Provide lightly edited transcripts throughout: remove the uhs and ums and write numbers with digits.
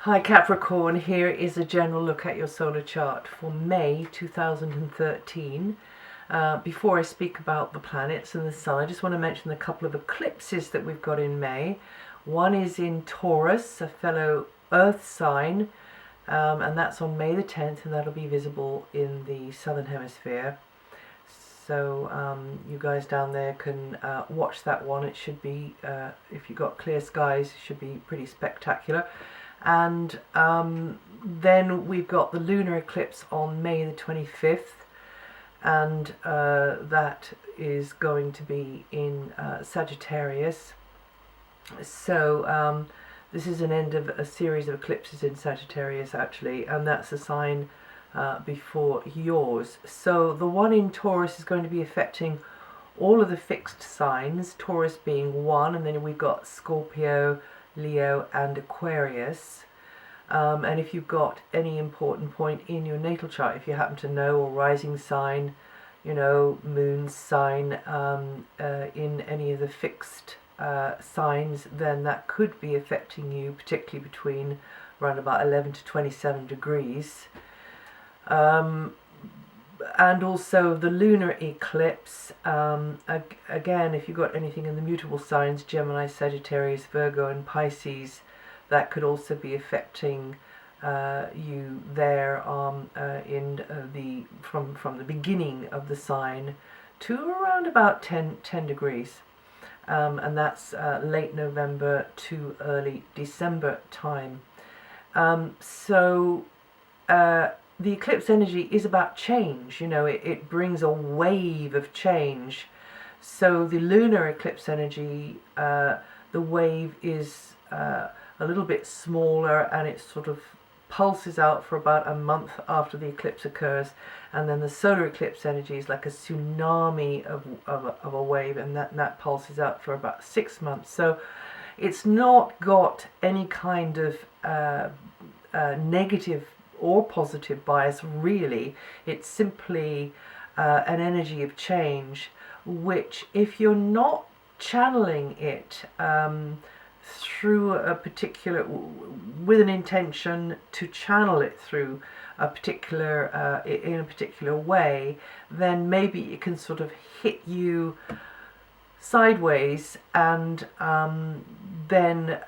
Hi Capricorn, here is a general look at your solar chart for May 2013. Before I speak about the planets and the sun, I just want to mention a couple of eclipses that we've got in May. One is in Taurus, a fellow Earth sign, and that's on May the 10th, and that'll be visible in the southern hemisphere. So you guys down there can watch that one. It should be, if you've got clear skies, it should be pretty spectacular. And then we've got the lunar eclipse on May the 25th, and that is going to be in Sagittarius. So this is an end of a series of eclipses in Sagittarius actually, and that's a sign before yours. So the one in Taurus is going to be affecting all of the fixed signs, Taurus being one, and then we've got Scorpio, Leo and Aquarius. And if you've got any important point in your natal chart, if you happen to know, or rising sign, you know, moon sign in any of the fixed signs, then that could be affecting you, particularly between around about 11 to 27 degrees. And also the lunar eclipse, again, if you've got anything in the mutable signs, Gemini, Sagittarius, Virgo and Pisces, that could also be affecting you there from the beginning of the sign to around about 10 degrees. And that's late November to early December time. The eclipse energy is about change, you know, it brings a wave of change. So the lunar eclipse energy, the wave is a little bit smaller, and it sort of pulses out for about a month after the eclipse occurs, and then the solar eclipse energy is like a tsunami of a wave, and that pulses out for about 6 months. So it's not got any kind of negative or positive bias really. It's simply an energy of change, which if you're not channeling it through a particular, with an intention to channel it through a particular in a particular way, then maybe it can sort of hit you sideways, and then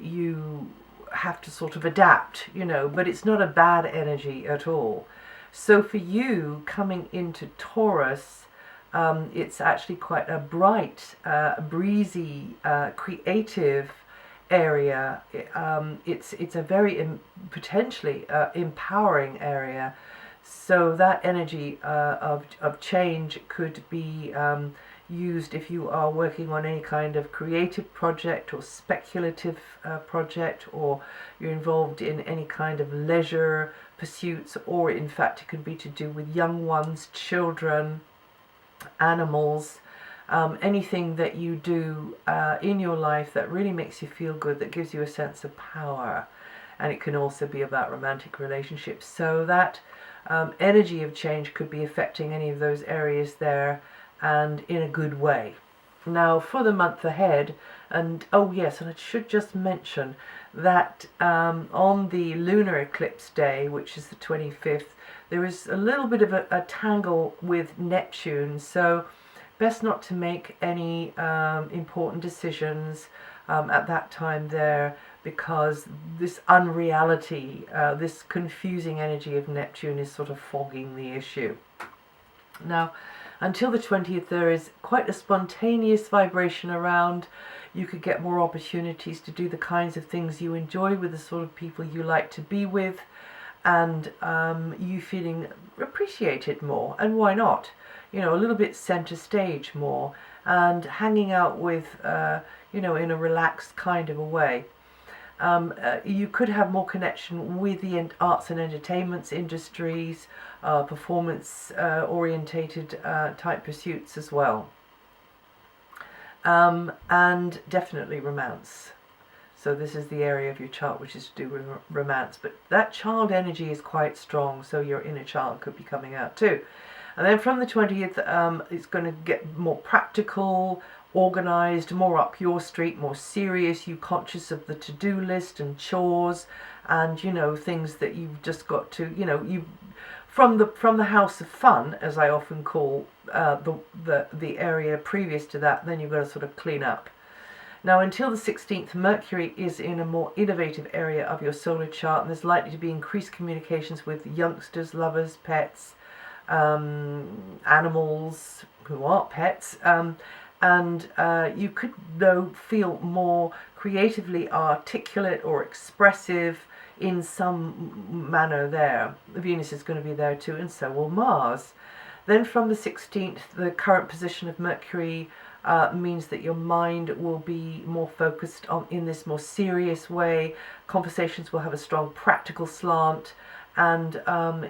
you have to sort of adapt, you know, but it's not a bad energy at all. So for you coming into Taurus, it's actually quite a bright, breezy, creative area. It's a very potentially empowering area. So that energy of change could be used if you are working on any kind of creative project or speculative project, or you're involved in any kind of leisure pursuits, or in fact it could be to do with young ones, children, animals, anything that you do in your life that really makes you feel good, that gives you a sense of power. And it can also be about romantic relationships. So that energy of change could be affecting any of those areas there, and in a good way. Now for the month ahead, and oh yes, and I should just mention that on the lunar eclipse day, which is the 25th, there is a little bit of a tangle with Neptune, so best not to make any important decisions at that time there, because this unreality, this confusing energy of Neptune is sort of fogging the issue. Now, until the 20th, there is quite a spontaneous vibration around. You could get more opportunities to do the kinds of things you enjoy with the sort of people you like to be with, and you feeling appreciated more, and why not? You know, a little bit center stage more, and hanging out with, you know, in a relaxed kind of a way. You could have more connection with the arts and entertainments industries, performance orientated type pursuits as well, and definitely romance. So this is the area of your chart which is to do with romance, but that child energy is quite strong, so your inner child could be coming out too. And then from the 20th, it's going to get more practical, organized, more up your street, more serious. You conscious of the to-do list and chores, and things that you've just got to, you from the house of fun, as I often call the area previous to that. Then you've got to sort of clean up. Now, until the 16th, Mercury is in a more innovative area of your solar chart, and there's likely to be increased communications with youngsters, lovers, pets, animals who aren't pets, and you could, though, feel more creatively articulate or expressive in some manner there. Venus is going to be there too, and so will Mars. Then from the 16th, the current position of Mercury means that your mind will be more focused on in this more serious way. Conversations will have a strong practical slant, and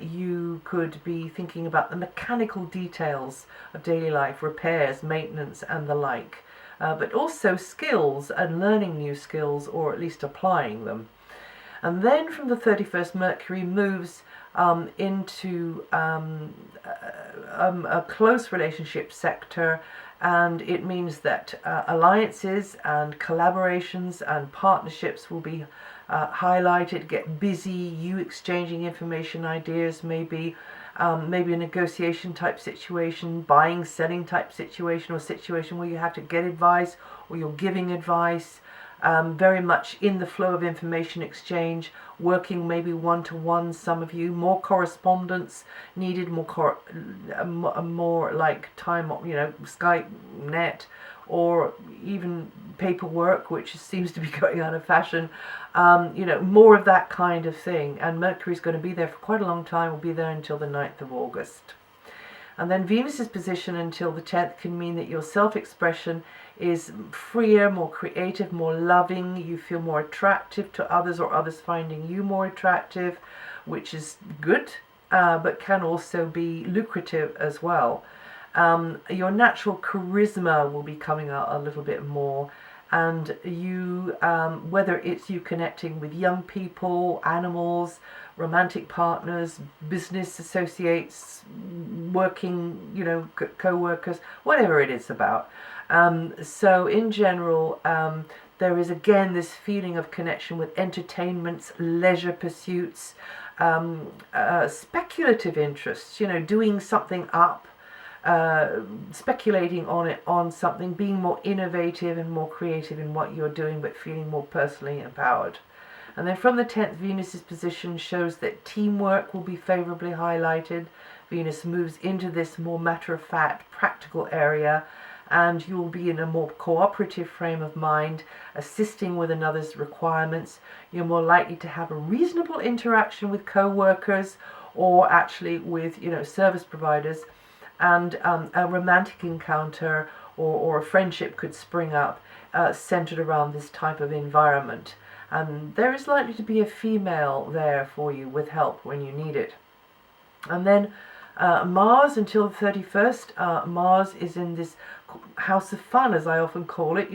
you could be thinking about the mechanical details of daily life, repairs, maintenance, and the like, but also skills and learning new skills, or at least applying them. And then from the 31st, Mercury moves into a close relationship sector, and it means that alliances and collaborations and partnerships will be highlighted. Get busy, you exchanging information, ideas, maybe a negotiation type situation, buying, selling type situation, or situation where you have to get advice or you're giving advice. Very much in the flow of information exchange, working maybe one-to-one, some of you, more correspondence needed, more like time, Skype, net, or even paperwork, which seems to be going out of fashion, more of that kind of thing. And Mercury's going to be there for quite a long time, will be there until the 9th of August. And then Venus's position until the 10th can mean that your self-expression is freer, more creative, more loving. You feel more attractive to others, or others finding you more attractive, which is good, but can also be lucrative as well. Your natural charisma will be coming out a little bit more, and you, whether it's you connecting with young people, animals, romantic partners, business associates, working, co-workers, whatever it is about. So in general, there is again this feeling of connection with entertainments, leisure pursuits, speculative interests, doing something up, speculating on something, being more innovative and more creative in what you're doing, but feeling more personally empowered. And then from the 10th, Venus's position shows that teamwork will be favorably highlighted. Venus moves into this more matter-of-fact, practical area, and you'll be in a more cooperative frame of mind, assisting with another's requirements. You're more likely to have a reasonable interaction with co-workers, or actually with service providers, and a romantic encounter or a friendship could spring up centered around this type of environment. And there is likely to be a female there for you with help when you need it. And then Mars until the 31st, Mars is in this house of fun, as I often call it,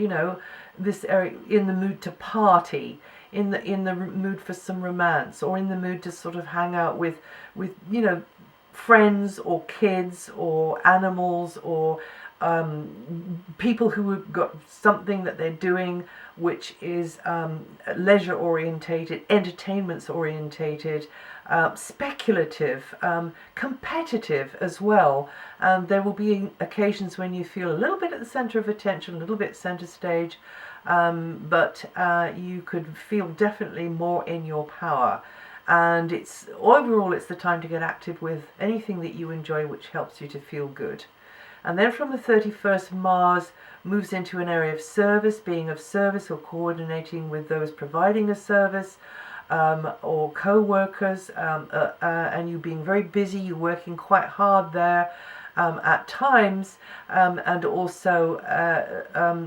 this area, in the mood to party, in the mood for some romance, or in the mood to sort of hang out with friends or kids or animals, or people who have got something that they're doing which is leisure orientated, entertainments orientated, speculative, competitive as well. There will be occasions when you feel a little bit at the center of attention, a little bit center stage, but you could feel definitely more in your power. And overall it's the time to get active with anything that you enjoy which helps you to feel good. And then from the 31st, Mars moves into an area of service, being of service or coordinating with those providing a service, or co-workers, and you being very busy, you're working quite hard there at times, and also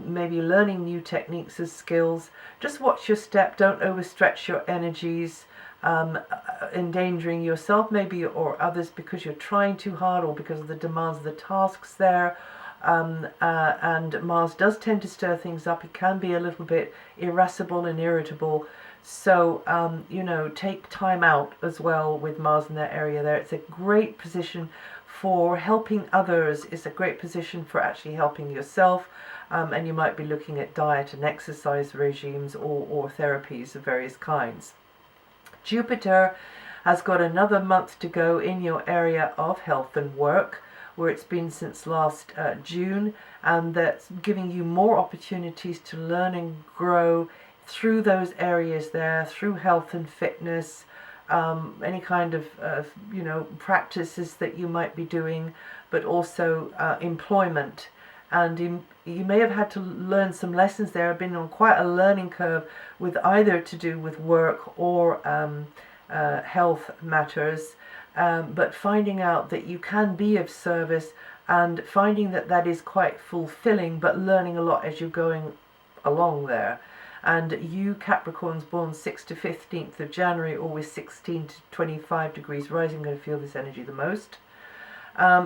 maybe learning new techniques and skills. Just watch your step, don't overstretch your energies, endangering yourself maybe or others because you're trying too hard, or because of the demands of the tasks there. And Mars does tend to stir things up. It can be a little bit irascible and irritable. So, take time out as well with Mars in that area there. It's a great position for helping others is a great position for actually helping yourself, and you might be looking at diet and exercise regimes or therapies of various kinds. Jupiter has got another month to go in your area of health and work, where it's been since last June, and that's giving you more opportunities to learn and grow through those areas there, through health and fitness, any kind of practices that you might be doing, but also employment. And you may have had to learn some lessons there. I've been on quite a learning curve with either to do with work or health matters, but finding out that you can be of service and finding that that is quite fulfilling, but learning a lot as you're going along there. And you Capricorns born 6th to 15th of January, always 16 to 25 degrees rising, going to feel this energy the most.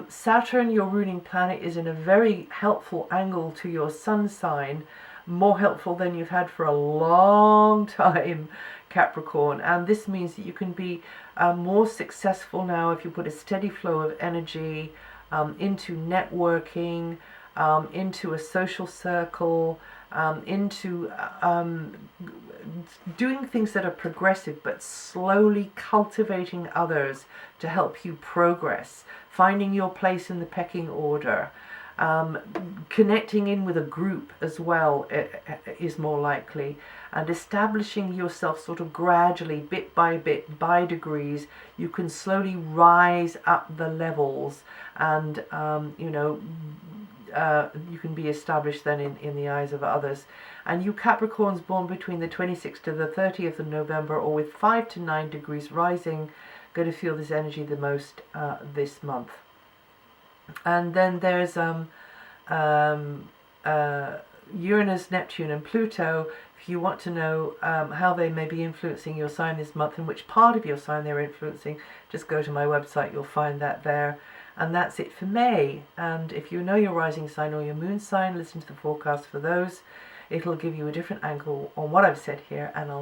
Saturn, your ruling planet, is in a very helpful angle to your sun sign, more helpful than you've had for a long time, Capricorn. And this means that you can be more successful now if you put a steady flow of energy into networking, into a social circle, into doing things that are progressive, but slowly cultivating others to help you progress, finding your place in the pecking order, connecting in with a group as well is more likely, and establishing yourself sort of gradually, bit by bit, by degrees. You can slowly rise up the levels, and you can be established then in the eyes of others. And you Capricorns born between the 26th to the 30th of November, or with 5 to 9 degrees rising, going to feel this energy the most this month. And then there's Uranus, Neptune and Pluto. If you want to know how they may be influencing your sign this month and which part of your sign they're influencing, just go to my website, you'll find that there. And that's it for May. And if you know your rising sign or your moon sign, listen to the forecast for those. It'll give you a different angle on what I've said here, and I'll